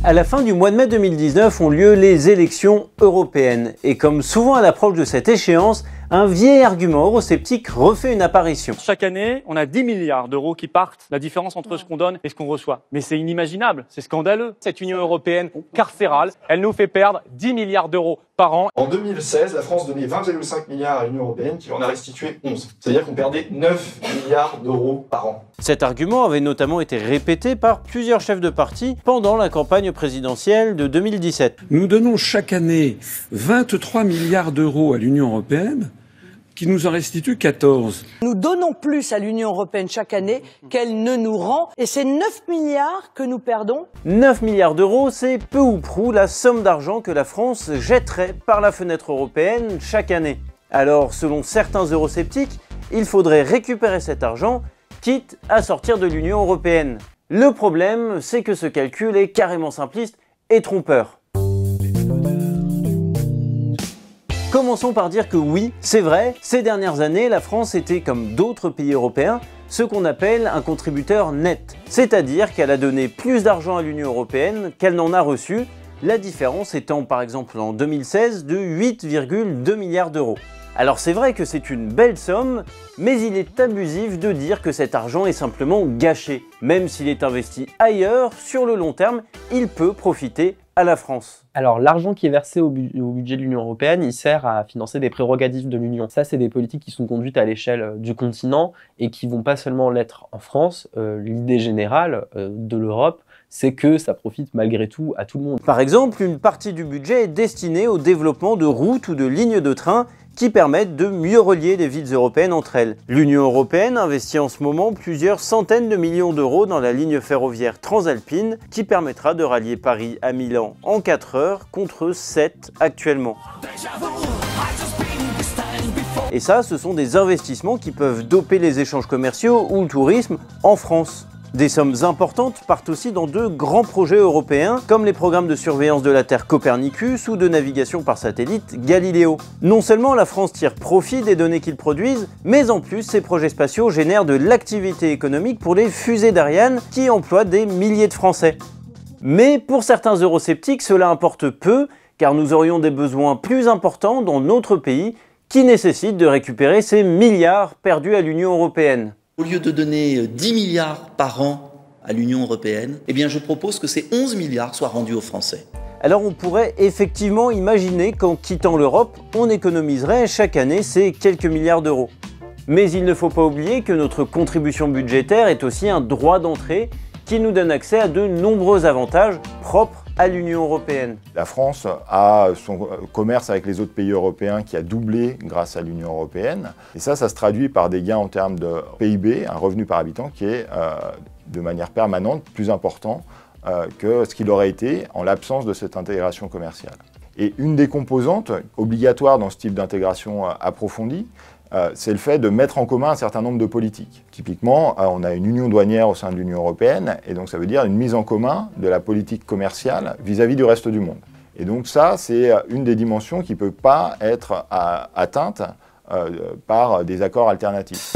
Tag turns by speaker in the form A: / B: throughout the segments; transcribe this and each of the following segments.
A: À la fin du mois de mai 2019 ont lieu les élections européennes. Et comme souvent à l'approche de cette échéance, un vieil argument eurosceptique refait une apparition.
B: Chaque année, on a 10 milliards d'euros qui partent, la différence entre ce qu'on donne et ce qu'on reçoit. Mais c'est inimaginable, c'est scandaleux. Cette Union européenne carcérale, elle nous fait perdre 10 milliards d'euros par an.
C: En 2016, la France donnait 20,5 milliards à l'Union européenne qui en a restitué 11. C'est-à-dire qu'on perdait 9 milliards d'euros par an.
A: Cet argument avait notamment été répété par plusieurs chefs de parti pendant la campagne présidentielle de 2017.
D: Nous donnons chaque année 23 milliards d'euros à l'Union européenne, qui nous en restitue 14.
E: Nous donnons plus à l'Union européenne chaque année qu'elle ne nous rend, et c'est 9 milliards que nous perdons.
A: 9 milliards d'euros, c'est peu ou prou la somme d'argent que la France jetterait par la fenêtre européenne chaque année. Alors, selon certains eurosceptiques, il faudrait récupérer cet argent, quitte à sortir de l'Union européenne. Le problème, c'est que ce calcul est carrément simpliste et trompeur. Commençons par dire que oui, c'est vrai, ces dernières années, la France était, comme d'autres pays européens, ce qu'on appelle un contributeur net. C'est-à-dire qu'elle a donné plus d'argent à l'Union européenne qu'elle n'en a reçu, la différence étant par exemple en 2016 de 8,2 milliards d'euros. Alors c'est vrai que c'est une belle somme, mais il est abusif de dire que cet argent est simplement gâché. Même s'il est investi ailleurs, sur le long terme, il peut profiter à la France.
F: Alors l'argent qui est versé au budget de l'Union européenne, il sert à financer des prérogatives de l'Union. Ça, c'est des politiques qui sont conduites à l'échelle du continent et qui vont pas seulement l'être en France. L'idée générale de l'Europe, c'est que ça profite malgré tout à tout le monde.
A: Par exemple, une partie du budget est destinée au développement de routes ou de lignes de train qui permettent de mieux relier les villes européennes entre elles. L'Union européenne investit en ce moment plusieurs centaines de millions d'euros dans la ligne ferroviaire transalpine qui permettra de rallier Paris à Milan en 4 heures contre 7 actuellement. Et ça, ce sont des investissements qui peuvent doper les échanges commerciaux ou le tourisme en France. Des sommes importantes partent aussi dans de grands projets européens, comme les programmes de surveillance de la Terre Copernicus ou de navigation par satellite Galileo. Non seulement la France tire profit des données qu'ils produisent, mais en plus ces projets spatiaux génèrent de l'activité économique pour les fusées d'Ariane qui emploient des milliers de Français. Mais pour certains eurosceptiques, cela importe peu, car nous aurions des besoins plus importants dans notre pays qui nécessitent de récupérer ces milliards perdus à l'Union européenne.
G: Au lieu de donner 10 milliards par an à l'Union européenne, eh bien je propose que ces 11 milliards soient rendus aux Français.
A: Alors on pourrait effectivement imaginer qu'en quittant l'Europe, on économiserait chaque année ces quelques milliards d'euros. Mais il ne faut pas oublier que notre contribution budgétaire est aussi un droit d'entrée qui nous donne accès à de nombreux avantages propres à l'Union européenne.
H: La France a son commerce avec les autres pays européens qui a doublé grâce à l'Union européenne. Et ça se traduit par des gains en termes de PIB, un revenu par habitant qui est de manière permanente plus important que ce qu'il aurait été en l'absence de cette intégration commerciale. Et une des composantes obligatoires dans ce type d'intégration approfondie, c'est le fait de mettre en commun un certain nombre de politiques. Typiquement, on a une union douanière au sein de l'Union européenne, et donc ça veut dire une mise en commun de la politique commerciale vis-à-vis du reste du monde. Et donc ça, c'est une des dimensions qui ne peut pas être atteinte par des accords alternatifs.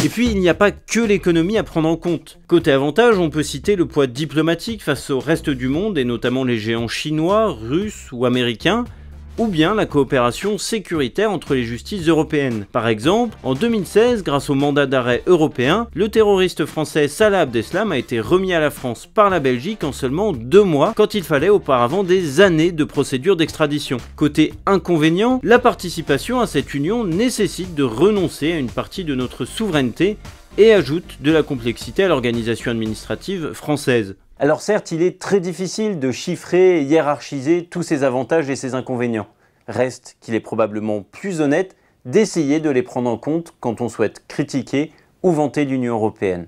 A: Et puis il n'y a pas que l'économie à prendre en compte. Côté avantage, on peut citer le poids diplomatique face au reste du monde, et notamment les géants chinois, russes ou américains, ou bien la coopération sécuritaire entre les justices européennes. Par exemple, en 2016, grâce au mandat d'arrêt européen, le terroriste français Salah Abdeslam a été remis à la France par la Belgique en seulement 2 mois, quand il fallait auparavant des années de procédure d'extradition. Côté inconvénient, la participation à cette union nécessite de renoncer à une partie de notre souveraineté et ajoute de la complexité à l'organisation administrative française. Alors certes, il est très difficile de chiffrer et hiérarchiser tous ces avantages et ces inconvénients. Reste qu'il est probablement plus honnête d'essayer de les prendre en compte quand on souhaite critiquer ou vanter l'Union européenne.